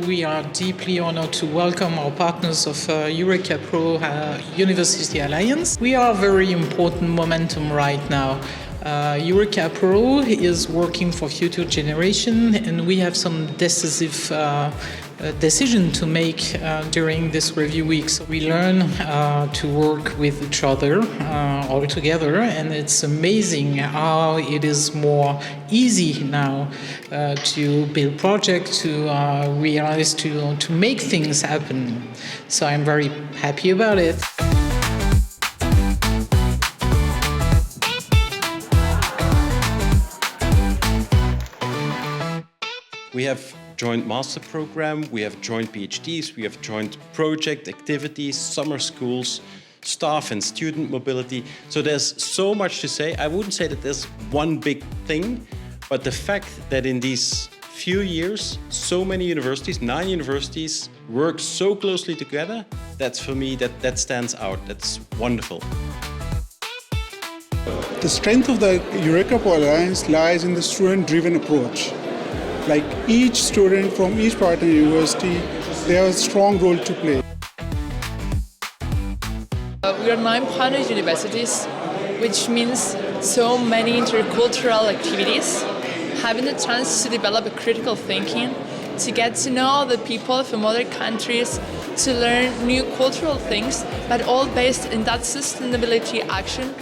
we are deeply honored to welcome our partners of EURECA-PRO University Alliance. We are a very important momentum right now. EURECA-PRO is working for future generation, and we have some decisive decision to make during this review week. So we learn to work with each other all together, and it's amazing how it is more easy now to build projects, to realize, to make things happen. So I'm very happy about it. We have joint master program, we have joint PhDs, we have joint project activities, summer schools, staff and student mobility. So there's so much to say. I wouldn't say that there's one big thing, but the fact that in these few years, so many universities, 9 universities, work so closely together, that's for me, that stands out. That's wonderful. The strength of the EURECA-PRO Alliance lies in the student-driven approach. Like each student from each partner university, they have a strong role to play. We are 9 partner universities, which means so many intercultural activities, having the chance to develop a critical thinking, to get to know the people from other countries, to learn new cultural things, but all based in that sustainability action